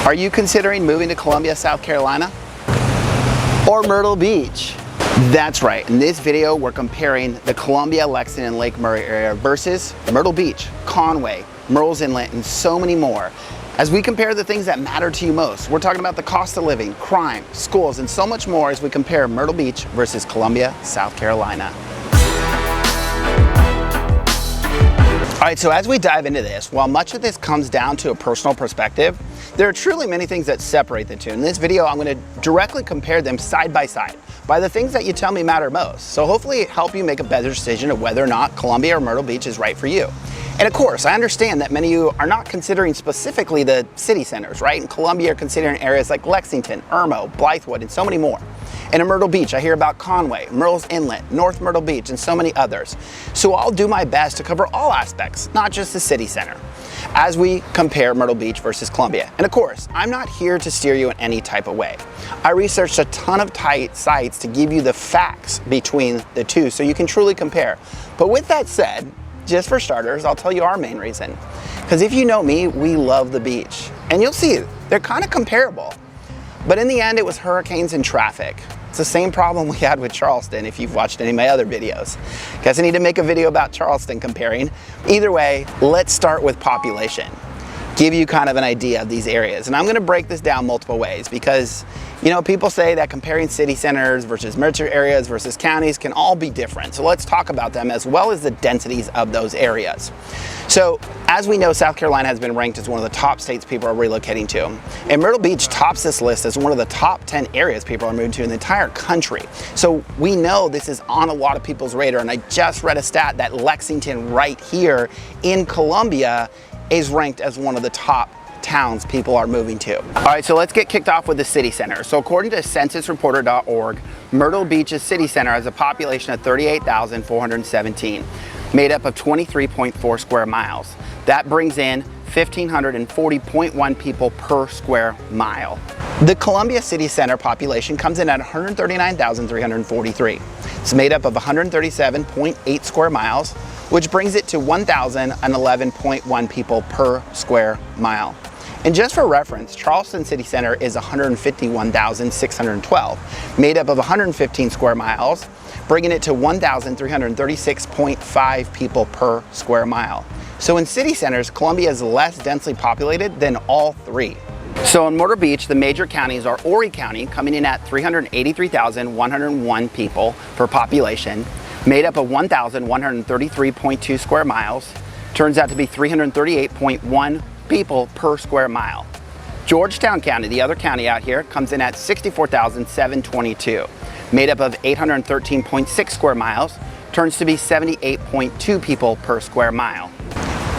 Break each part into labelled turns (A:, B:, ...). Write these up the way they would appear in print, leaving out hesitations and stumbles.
A: Are you considering moving to Columbia, South Carolina? Or Myrtle Beach? That's right. In this video, we're comparing the Columbia, Lexington, and Lake Murray area versus Myrtle Beach, Conway, Murrells Inlet, and so many more. As we compare the things that matter to you most, we're talking about the cost of living, crime, schools, and so much more as we compare Myrtle Beach versus Columbia, South Carolina. All right, so as we dive into this, while much of this comes down to a personal perspective, there are truly many things that separate the two. In this video, I'm going to directly compare them side by side by the things that you tell me matter most. So hopefully help you make a better decision of whether or not Columbia or Myrtle Beach is right for you. And of course, I understand that many of you are not considering specifically the city centers, right? In Columbia, you're considering areas like Lexington, Irmo, Blythewood, and so many more. And in Myrtle Beach, I hear about Conway, Murrells Inlet, North Myrtle Beach, and so many others. So I'll do my best to cover all aspects, not just the city center, as we compare Myrtle Beach versus Columbia. And of course, I'm not here to steer you in any type of way. I researched a ton of sites to give you the facts between the two so you can truly compare. But with that said, just for starters, I'll tell you our main reason. Because if you know me, we love the beach. And you'll see, they're kind of comparable. But in the end, it was hurricanes and traffic. It's the same problem we had with Charleston if you've watched any of my other videos. Guess I need to make a video about Charleston comparing. Either way, let's start with population. Give you kind of an idea of these areas. And I'm gonna break this down multiple ways because, you know, people say that comparing city centers versus metro areas versus counties can all be different. So let's talk about them as well as the densities of those areas. So as we know, South Carolina has been ranked as one of the top states people are relocating to. And Myrtle Beach tops this list as one of the top 10 areas people are moving to in the entire country. So we know this is on a lot of people's radar. And I just read a stat that Lexington right here in Columbia is ranked as one of the top towns people are moving to. All right, so let's get kicked off with the city center. So according to censusreporter.org, Myrtle Beach's city center has a population of 38,417, made up of 23.4 square miles. That brings in 1,540.1 people per square mile. The Columbia City Center population comes in at 139,343. It's made up of 137.8 square miles, which brings it to 1,011.1 people per square mile. And just for reference, Charleston City Center is 151,612, made up of 115 square miles, bringing it to 1,336.5 people per square mile. So in city centers, Columbia is less densely populated than all three. So in Myrtle Beach, the major counties are Horry County, coming in at 383,101 people per population, made up of 1,133.2 square miles, turns out to be 338.1 people per square mile. Georgetown County, the other county out here, comes in at 64,722, made up of 813.6 square miles, turns to be 78.2 people per square mile.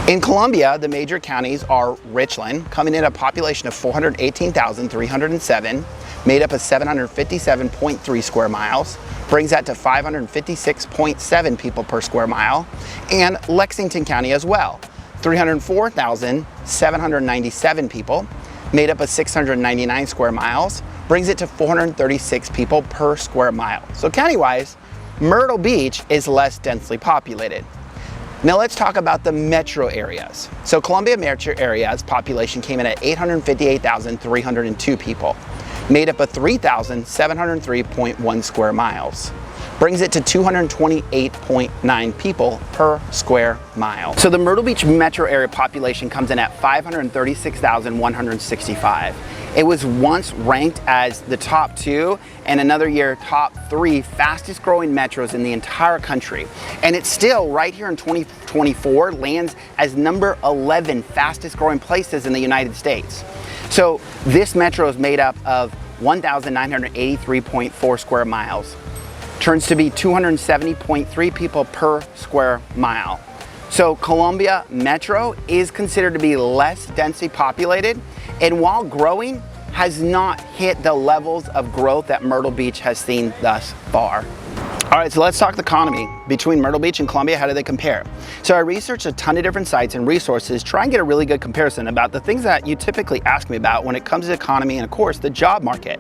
A: In Columbia, the major counties are Richland, coming in at a population of 418,307, made up of 757.3 square miles, brings that to 556.7 people per square mile, and Lexington County as well, 304,797 people, made up of 699 square miles, brings it to 436 people per square mile. So county-wise, Myrtle Beach is less densely populated. Now let's talk about the metro areas. So Columbia metro area's population came in at 858,302 people, made up of 3,703.1 square miles. Brings it to 228.9 people per square mile. So the Myrtle Beach metro area population comes in at 536,165. It was once ranked as the top 2 and another year top 3 fastest growing metros in the entire country. And it's still right here in 2024 lands as number 11 fastest growing places in the United States. So this metro is made up of 1,983.4 square miles. Turns to be 270.3 people per square mile. So Columbia Metro is considered to be less densely populated, and while growing, has not hit the levels of growth that Myrtle Beach has seen thus far. All right, so let's talk the economy. between Myrtle Beach and Columbia, how do they compare? So I researched a ton of different sites and resources, try and get a really good comparison about the things that you typically ask me about when it comes to economy and of course the job market.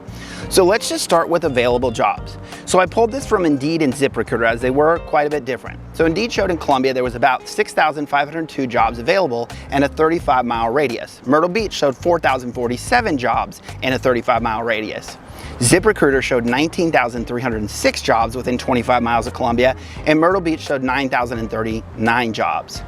A: So let's just start with available jobs. So I pulled this from Indeed and ZipRecruiter as they were quite a bit different. So Indeed showed in Columbia there was about 6,502 jobs available in a 35-mile radius. Myrtle Beach showed 4,047 jobs in a 35-mile radius. ZipRecruiter showed 19,306 jobs within 25 miles of Columbia, and Myrtle Beach showed 9,039 jobs.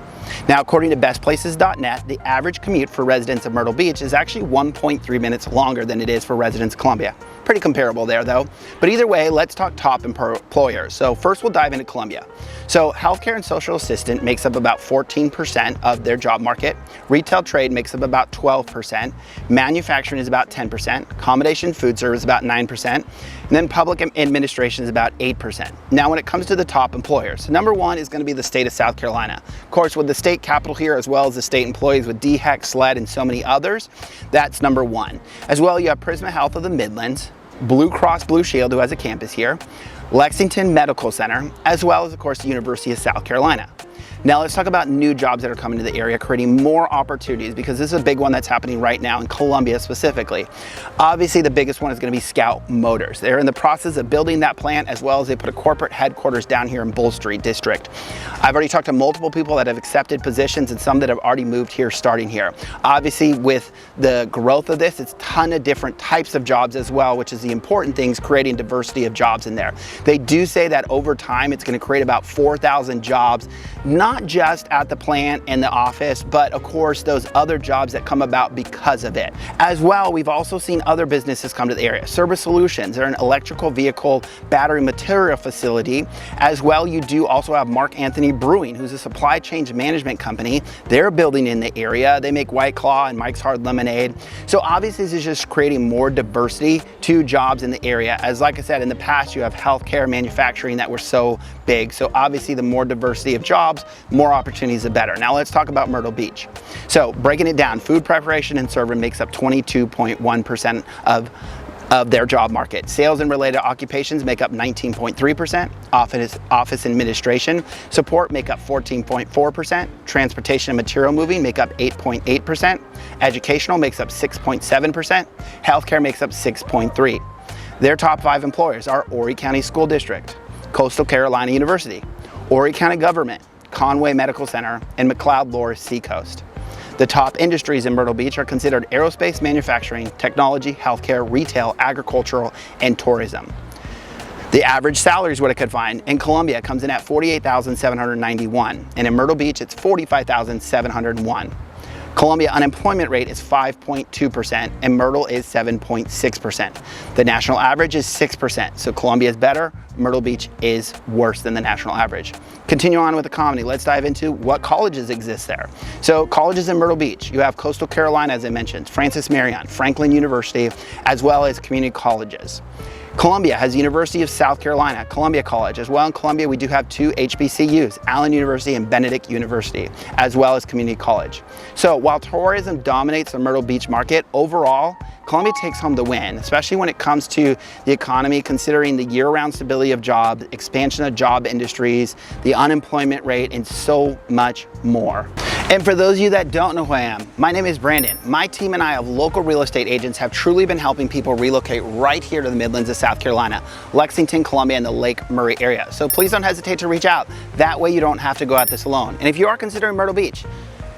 A: Now, according to bestplaces.net, the average commute for residents of Myrtle Beach is actually 1.3 minutes longer than it is for residents of Columbia. Pretty comparable there though. But either way, let's talk top employers. So first we'll dive into Columbia. So healthcare and social assistant makes up about 14% of their job market. Retail trade makes up about 12%. Manufacturing is about 10%. Accommodation food service about 9%. And then public administration is about 8%. Now when it comes to the top employers, number one is going to be the state of South Carolina. Of course, with the state capital here, as well as the state employees with DHEC, SLED, and so many others, that's number one. As well, you have Prisma Health of the Midlands, Blue Cross Blue Shield, who has a campus here, Lexington Medical Center, as well as, of course, the University of South Carolina. Now let's talk about new jobs that are coming to the area, creating more opportunities, because this is a big one that's happening right now in Columbia specifically. Obviously, the biggest one is going to be Scout Motors. They're in the process of building that plant, as well as they put a corporate headquarters down here in Bull Street District. I've already talked to multiple people that have accepted positions and some that have already moved here, starting here. Obviously, with the growth of this, it's a ton of different types of jobs as well, which is the important things, creating diversity of jobs in there. They do say that over time, it's going to create about 4,000 jobs, not just at the plant and the office, but of course those other jobs that come about because of it. As well, we've also seen other businesses come to the area. Service Solutions, they're an electrical vehicle battery material facility. As well, you do also have Mark Anthony Brewing, who's a supply chain management company. They're building in the area. They make White Claw and Mike's Hard Lemonade. So obviously this is just creating more diversity to jobs in the area. As like I said, in the past you have healthcare, manufacturing that were so big. So obviously the more diversity of jobs, more opportunities, the better. Now let's talk about Myrtle Beach. So breaking it down, food preparation and serving makes up 22.1% of their job market. Sales and related occupations make up 19.3%. Office administration support make up 14.4%. Transportation and material moving make up 8.8%. Educational makes up 6.7%. Healthcare makes up 6.3%. Their top 5 employers are Horry County School District, Coastal Carolina University, Horry County Government, Conway Medical Center, and McLeod-Lohr Seacoast. The top industries in Myrtle Beach are considered aerospace, manufacturing, technology, healthcare, retail, agricultural, and tourism. The average salaries, what I could find, in Columbia comes in at $48,791, and in Myrtle Beach it's $45,701. Columbia unemployment rate is 5.2% and Myrtle is 7.6%. The national average is 6%, so Columbia is better, Myrtle Beach is worse than the national average. Continue on with economy. Let's dive into what colleges exist there. So colleges in Myrtle Beach, you have Coastal Carolina, as I mentioned, Francis Marion, Franklin University, as well as community colleges. Columbia has the University of South Carolina, Columbia College. As well in Columbia, we do have 2 HBCUs, Allen University and Benedict University, as well as community college. So while tourism dominates the Myrtle Beach market, overall, Columbia takes home the win, especially when it comes to the economy, considering the year-round stability of jobs, expansion of job industries, the unemployment rate, and so much more. And for those of you that don't know who I am, my name is Brandon. My team and I of local real estate agents have truly been helping people relocate right here to the Midlands of South Carolina, Lexington, Columbia, and the Lake Murray area. So please don't hesitate to reach out. That way you don't have to go at this alone. And if you are considering Myrtle Beach,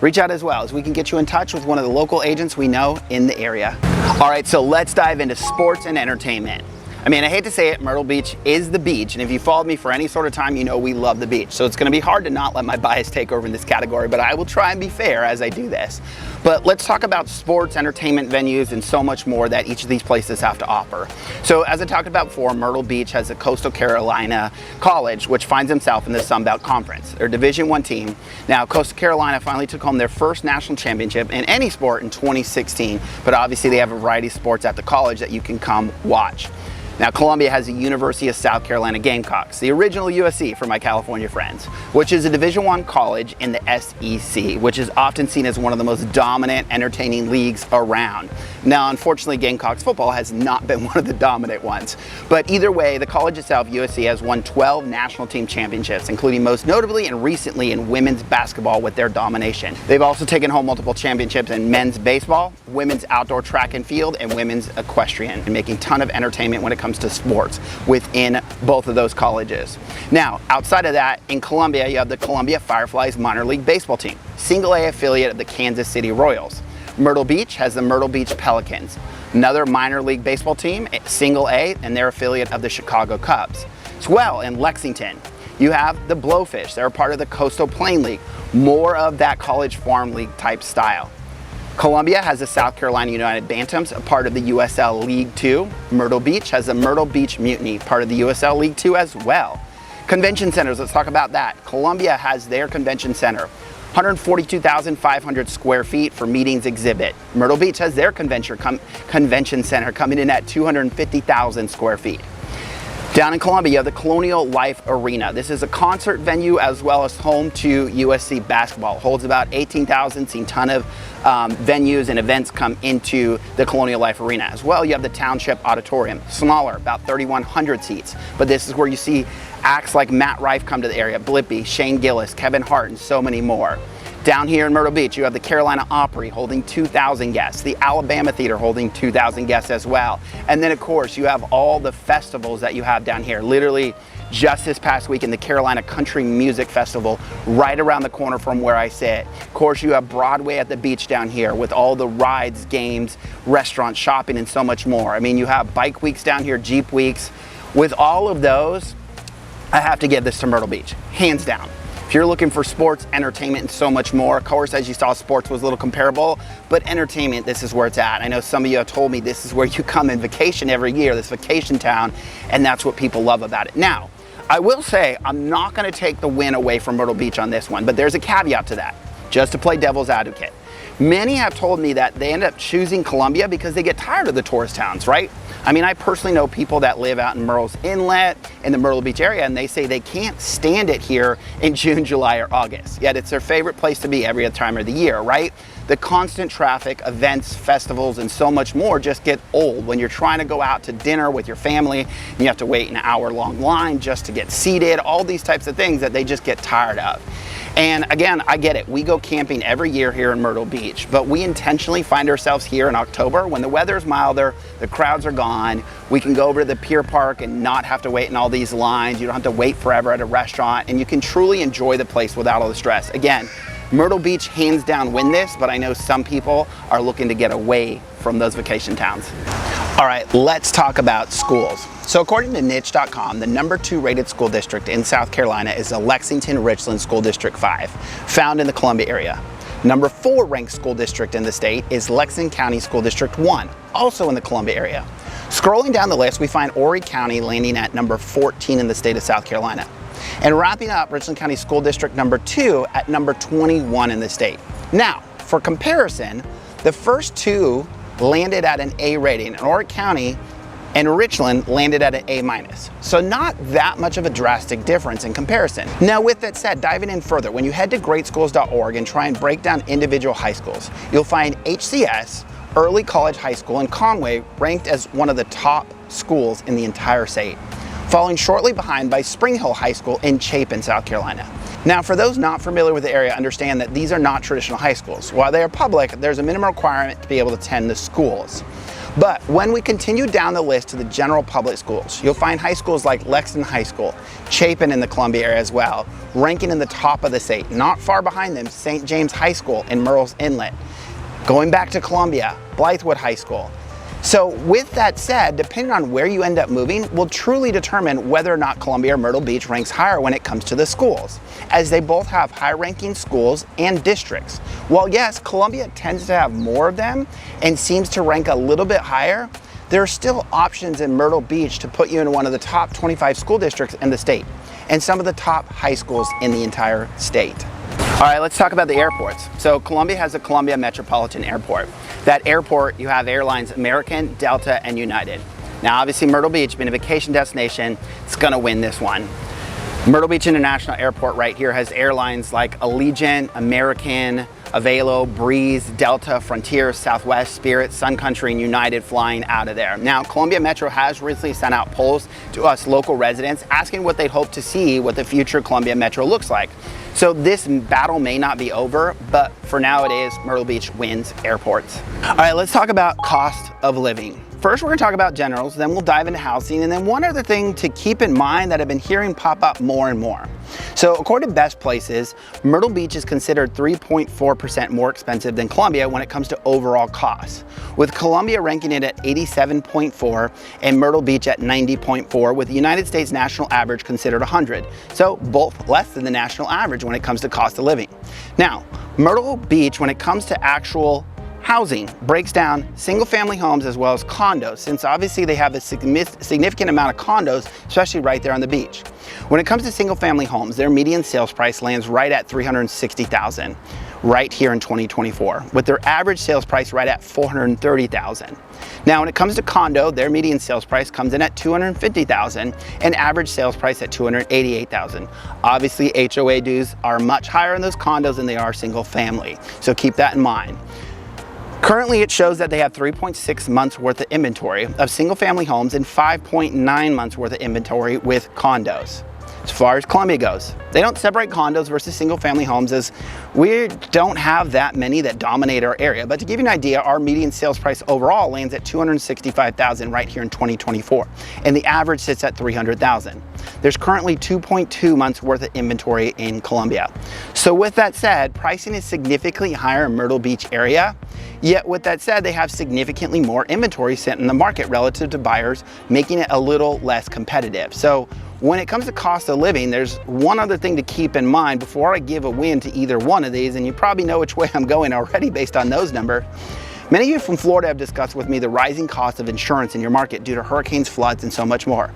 A: reach out as well, as we can get you in touch with one of the local agents we know in the area. All right, so let's dive into sports and entertainment. I mean, I hate to say it, Myrtle Beach is the beach, and if you followed me for any sort of time, you know we love the beach. So it's gonna be hard to not let my bias take over in this category, but I will try and be fair as I do this. But let's talk about sports, entertainment venues, and so much more that each of these places have to offer. So as I talked about before, Myrtle Beach has a Coastal Carolina College, which finds themselves in the Sun Belt Conference. They're a Division I team. Now, Coastal Carolina finally took home their first national championship in any sport in 2016, but obviously they have a variety of sports at the college that you can come watch. Now, Columbia has the University of South Carolina Gamecocks, the original USC for my California friends, which is a Division I college in the SEC, which is often seen as one of the most dominant, entertaining leagues around. Now, unfortunately, Gamecocks football has not been one of the dominant ones. But either way, the college itself, USC, has won 12 national team championships, including most notably and recently in women's basketball with their domination. They've also taken home multiple championships in men's baseball, women's outdoor track and field, and women's equestrian, and making a ton of entertainment when it comes to sports within both of those colleges. Now, outside of that, in Columbia, you have the Columbia Fireflies minor league baseball team, single A affiliate of the Kansas City Royals. Myrtle Beach has the Myrtle Beach Pelicans, another minor league baseball team, single A, and they're affiliate of the Chicago Cubs. As well, in Lexington, you have the Blowfish. They're a part of the Coastal Plain League, more of that college farm league type style. Columbia has the South Carolina United Bantams, a part of the USL League 2. Myrtle Beach has the Myrtle Beach Mutiny, part of the USL League 2 as well. Convention centers, let's talk about that. Columbia has their convention center, 142,500 square feet for meetings exhibit. Myrtle Beach has their convention center coming in at 250,000 square feet. Down in Columbia, you have the Colonial Life Arena. This is a concert venue as well as home to USC basketball. It holds about 18,000, seen a ton of venues and events come into the Colonial Life Arena. As well, you have the Township Auditorium, smaller, about 3,100 seats. But this is where you see acts like Matt Rife come to the area, Blippi, Shane Gillis, Kevin Hart, and so many more. Down here in Myrtle Beach, you have the Carolina Opry holding 2,000 guests, the Alabama Theater holding 2,000 guests as well. And then of course, you have all the festivals that you have down here. Literally just this past week in the Carolina Country Music Festival, right around the corner from where I sit. Of course, you have Broadway at the beach down here with all the rides, games, restaurants, shopping, and so much more. I mean, you have bike weeks down here, Jeep weeks. With all of those, I have to give this to Myrtle Beach, hands down. If you're looking for sports, entertainment, and so much more, of course, as you saw, sports was a little comparable, but entertainment, this is where it's at. I know some of you have told me this is where you come and vacation every year, this vacation town, and that's what people love about it. Now, I will say, I'm not gonna take the win away from Myrtle Beach on this one, but there's a caveat to that, just to play devil's advocate. Many have told me that they end up choosing Columbia because they get tired of the tourist towns, right? I mean, I personally know people that live out in Murrells Inlet, in the Myrtle Beach area, and they say they can't stand it here in June, July, or August. Yet it's their favorite place to be every other time of the year, right? The constant traffic, events, festivals, and so much more just get old when you're trying to go out to dinner with your family and you have to wait an hour-long line just to get seated, all these types of things that they just get tired of. And again, I get it. We go camping every year here in Myrtle Beach, but we intentionally find ourselves here in October when the weather's milder, the crowds are gone. We can go over to the Pier Park and not have to wait in all these lines. You don't have to wait forever at a restaurant, and you can truly enjoy the place without all the stress. Again, Myrtle Beach hands down win this, but I know some people are looking to get away from those vacation towns. All right, let's talk about schools. So according to niche.com, the #2 rated school district in South Carolina is the Lexington-Richland School District 5, found in the Columbia area. #4 ranked school district in the state is Lexington County School District 1, also in the Columbia area. Scrolling down the list, we find Horry County landing at #14 in the state of South Carolina. And wrapping up, Richland County School District #2 at #21 in the state. Now, for comparison, the first two landed at an A rating, and Horry County and Richland landed at an A-. So not that much of a drastic difference in comparison. Now with that said, diving in further, when you head to greatschools.org and try and break down individual high schools, you'll find HCS, Early College High School in Conway, ranked as one of the top schools in the entire state, following shortly behind by Spring Hill High School in Chapin, South Carolina. Now, for those not familiar with the area, understand that these are not traditional high schools. While they are public, there's a minimum requirement to be able to attend the schools. But when we continue down the list to the general public schools, you'll find high schools like Lexington High School, Chapin in the Columbia area as well, ranking in the top of the state. Not far behind them, St. James High School in Murrells Inlet. Going back to Columbia, Blythewood High School. So with that said, depending on where you end up moving will truly determine whether or not Columbia or Myrtle Beach ranks higher when it comes to the schools, as they both have high-ranking schools and districts. While yes, Columbia tends to have more of them and seems to rank a little bit higher, there are still options in Myrtle Beach to put you in one of the top 25 school districts in the state and some of the top high schools in the entire state. All right, let's talk about the airports. So Columbia has a Columbia Metropolitan Airport. That airport, you have airlines American, Delta, and United. Now obviously Myrtle Beach, being a vacation destination, it's gonna win this one. Myrtle Beach International Airport right here has airlines like Allegiant, American, Avelo, Breeze, Delta, Frontier, Southwest, Spirit, Sun Country, and United flying out of there. Now, Columbia Metro has recently sent out polls to us local residents asking what they'd hope to see what the future Columbia Metro looks like. So this battle may not be over, but for now it is. Myrtle Beach wins airports. All right, let's talk about cost of living. First, we're gonna talk about generals, then we'll dive into housing, and then one other thing to keep in mind that I've been hearing pop up more and more. So according to Best Places, Myrtle Beach is considered 3.4% more expensive than Columbia when it comes to overall costs, with Columbia ranking it at 87.4 and Myrtle Beach at 90.4, with the United States national average considered 100. So both less than the national average when it comes to cost of living. Now, Myrtle Beach, when it comes to actual housing, breaks down single family homes as well as condos, since obviously they have a significant amount of condos, especially right there on the beach. When it comes to single family homes, their median sales price lands right at $360,000 right here in 2024, with their average sales price right at $430,000. Now, when it comes to condo, their median sales price comes in at $250,000 and average sales price at $288,000. Obviously, HOA dues are much higher in those condos than they are single family, so keep that in mind. Currently, it shows that they have 3.6 months worth of inventory of single family homes and 5.9 months worth of inventory with condos. As far as Columbia goes, they don't separate condos versus single family homes, as we don't have that many that dominate our area. But to give you an idea, our median sales price overall lands at $265,000 right here in 2024, and the average sits at $300,000. There's currently 2.2 months worth of inventory in Columbia. So with that said, pricing is significantly higher in Myrtle Beach area. Yet with that said, they have significantly more inventory sent in the market relative to buyers, making it a little less competitive. So when it comes to cost of living, there's one other thing to keep in mind before I give a win to either one of these, and you probably know which way I'm going already based on those numbers. Many of you from Florida have discussed with me the rising cost of insurance in your market due to hurricanes, floods, and so much more.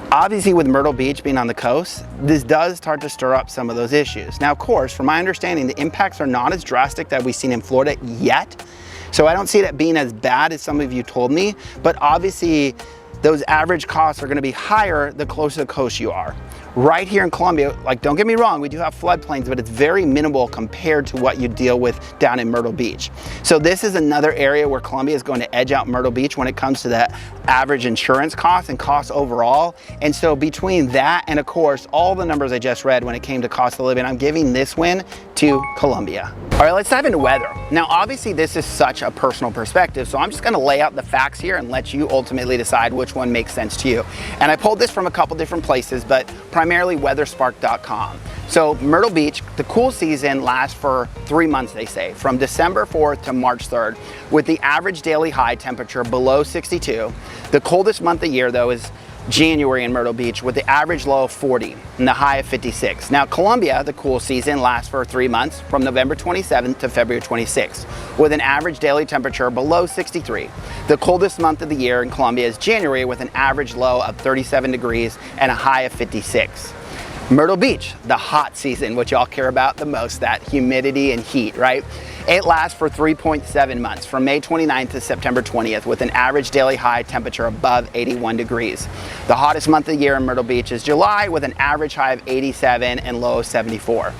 A: Obviously, with Myrtle Beach being on the coast, this does start to stir up some of those issues. Now, of course, from my understanding, the impacts are not as drastic that we've seen in Florida yet. So I don't see that being as bad as some of you told me, but obviously those average costs are gonna be higher the closer to the coast you are. Right here in Columbia, like, don't get me wrong, we do have floodplains, but it's very minimal compared to what you deal with down in Myrtle Beach. So this is another area where Columbia is going to edge out Myrtle Beach when it comes to that average insurance cost and cost overall. And so between that and, of course, all the numbers I just read when it came to cost of living, I'm giving this win to Columbia. All right, let's dive into weather. Now, obviously this is such a personal perspective, so I'm just gonna lay out the facts here and let you ultimately decide which one makes sense to you. And I pulled this from a couple different places, but primarily weatherspark.com. So Myrtle Beach, the cool season lasts for 3 months, they say, from December 4th to March 3rd, with the average daily high temperature below 62. The coldest month of the year, though, is January in Myrtle Beach, with the average low of 40 and the high of 56. Now, Columbia, the cool season lasts for 3 months, from November 27th to February 26th, with an average daily temperature below 63. The coldest month of the year in Columbia is January, with an average low of 37 degrees and a high of 56. Myrtle Beach, the hot season, which y'all care about the most, that humidity and heat, right? It lasts for 3.7 months, from May 29th to September 20th, with an average daily high temperature above 81 degrees. The hottest month of the year in Myrtle Beach is July, with an average high of 87 and low of 74.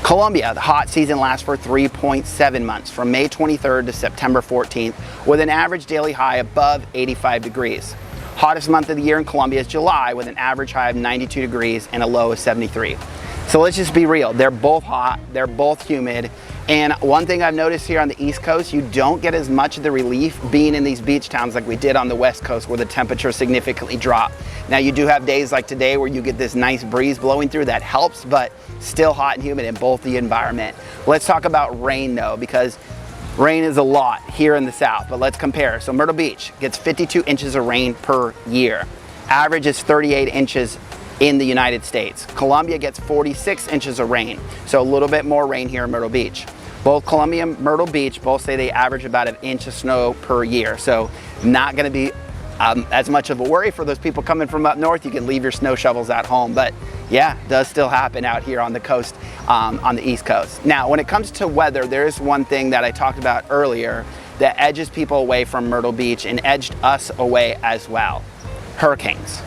A: Columbia, the hot season lasts for 3.7 months, from May 23rd to September 14th, with an average daily high above 85 degrees. Hottest month of the year in Columbia is July, with an average high of 92 degrees and a low of 73. So let's just be real. They're both hot, they're both humid. And one thing I've noticed here on the East Coast, you don't get as much of the relief being in these beach towns like we did on the West Coast, where the temperature significantly dropped. Now, you do have days like today where you get this nice breeze blowing through that helps, but still hot and humid in both the environment. Let's talk about rain though, because rain is a lot here in the South, but let's compare. So Myrtle Beach gets 52 inches of rain per year. Average is 38 inches in the United States. Columbia gets 46 inches of rain, so a little bit more rain here in Myrtle Beach. Both Columbia and Myrtle Beach both say they average about an inch of snow per year, so not gonna be as much of a worry for those people coming from up north. You can leave your snow shovels at home, but yeah, it does still happen out here on the coast, on the East Coast. Now, when it comes to weather, there is one thing that I talked about earlier that edges people away from Myrtle Beach and edged us away as well. hurricanes.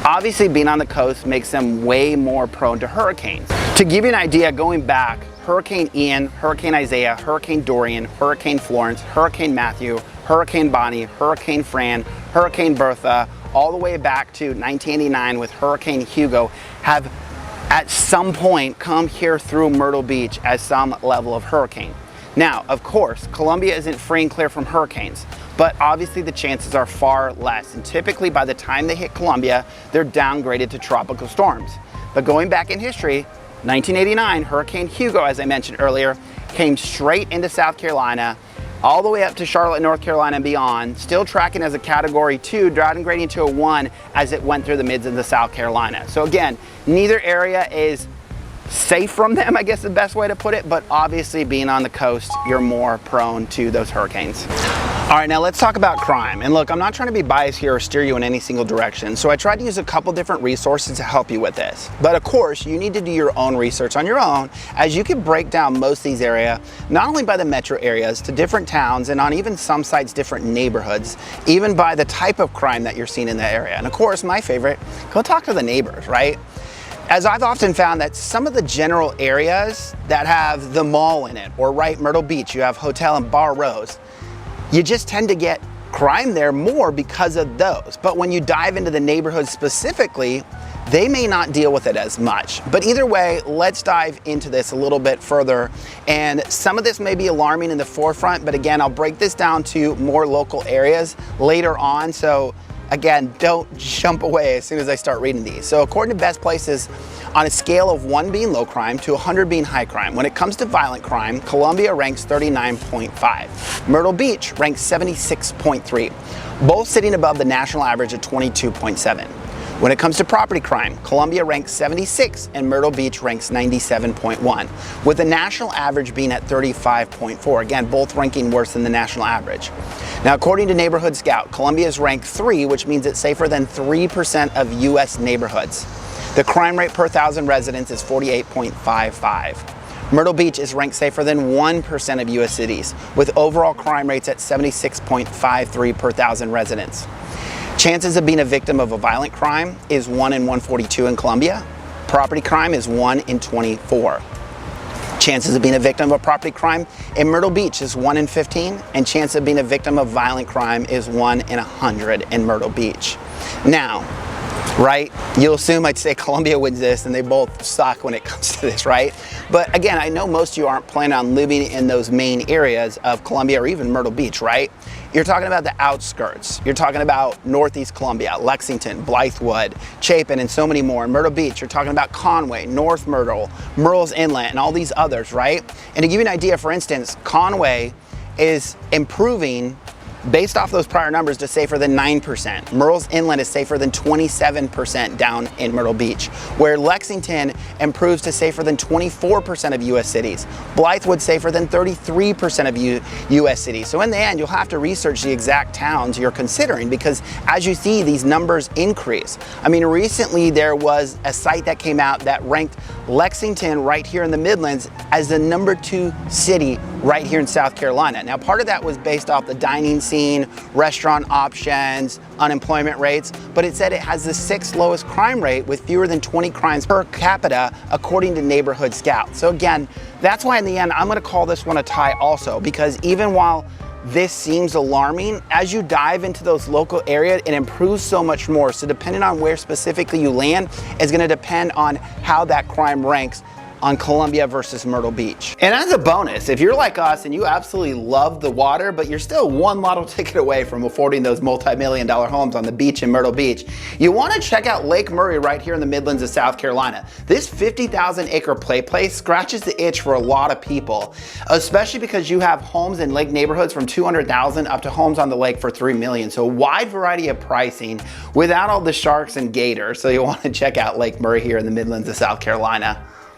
A: Obviously, being on the coast makes them way more prone to hurricanes. To give you an idea, going back, Hurricane Ian, Hurricane Isaiah, Hurricane Dorian, Hurricane Florence, Hurricane Matthew, Hurricane Bonnie, Hurricane Fran, Hurricane Bertha, all the way back to 1989 with Hurricane Hugo, have at some point come here through Myrtle Beach as some level of hurricane. Now, of course, Columbia isn't free and clear from hurricanes, but obviously the chances are far less. And typically by the time they hit Columbia, they're downgraded to tropical storms. But going back in history, 1989, Hurricane Hugo, as I mentioned earlier, came straight into South Carolina, all the way up to Charlotte, North Carolina and beyond, still tracking as a Category 2, downgrading to a 1 as it went through the mids of the South Carolina. So again, neither area is safe from them, I guess the best way to put it, but obviously being on the coast, you're more prone to those hurricanes. All right, now let's talk about crime. And look, I'm not trying to be biased here or steer you in any single direction, so I tried to use a couple different resources to help you with this. But of course, you need to do your own research on your own, as you can break down most of these areas, not only by the metro areas, to different towns, and on even some sites, different neighborhoods, even by the type of crime that you're seeing in the area. And of course, my favorite, go talk to the neighbors, right? As I've often found that some of the general areas that have the mall in it, or right, Myrtle Beach, you have hotel and bar rows, you just tend to get crime there more because of those. But when you dive into the neighborhoods specifically, they may not deal with it as much. But either way, let's dive into this a little bit further. And some of this may be alarming in the forefront, but again, I'll break this down to more local areas later on. So again, don't jump away as soon as I start reading these. So according to Best Places, on a scale of 1 being low crime to 100 being high crime, when it comes to violent crime, Columbia ranks 39.5. Myrtle Beach ranks 76.3, both sitting above the national average of 22.7. When it comes to property crime, Columbia ranks 76 and Myrtle Beach ranks 97.1, with the national average being at 35.4. Again, both ranking worse than the national average. Now, according to Neighborhood Scout, Columbia is ranked 3, which means it's safer than 3% of U.S. neighborhoods. The crime rate per 1,000 residents is 48.55. Myrtle Beach is ranked safer than 1% of U.S. cities, with overall crime rates at 76.53 per 1,000 residents. Chances of being a victim of a violent crime is 1 in 142 in Columbia. Property crime is 1 in 24. Chances of being a victim of a property crime in Myrtle Beach is 1 in 15, and chance of being a victim of violent crime is 1 in 100 in Myrtle Beach. Now, right, you'll assume I'd say Columbia wins this, and they both suck when it comes to this, right? But again, I know most of you aren't planning on living in those main areas of Columbia or even Myrtle Beach, right? You're talking about the outskirts. You're talking about Northeast Columbia, Lexington, Blythewood, Chapin, and so many more. In Myrtle Beach, you're talking about Conway, North Myrtle, Murrells Inlet, and all these others, right? And to give you an idea, for instance, Conway is improving based off those prior numbers to safer than 9%. Murrells Inlet is safer than 27% down in Myrtle Beach, where Lexington improves to safer than 24% of U.S. cities. Blythewood safer than 33% of U.S. cities. So in the end, you'll have to research the exact towns you're considering, because as you see, these numbers increase. I mean, recently there was a site that came out that ranked Lexington right here in the Midlands as the #2 city right here in South Carolina. Now, part of that was based off the dining scene, restaurant options, unemployment rates, but it said it has the 6th lowest crime rate with fewer than 20 crimes per capita, according to Neighborhood Scout. So again, that's why in the end, I'm gonna call this one a tie also, because even while this seems alarming, as you dive into those local areas, it improves so much more. So depending on where specifically you land is gonna depend on how that crime ranks on Columbia versus Myrtle Beach. And as a bonus, if you're like us and you absolutely love the water, but you're still one lotto ticket away from affording those multi-million-dollar homes on the beach in Myrtle Beach, you wanna check out Lake Murray right here in the Midlands of South Carolina. This 50,000 acre play place scratches the itch for a lot of people, especially because you have homes in lake neighborhoods from 200,000 up to homes on the lake for 3 million. So a wide variety of pricing without all the sharks and gators. So you wanna check out Lake Murray here in the Midlands of South Carolina.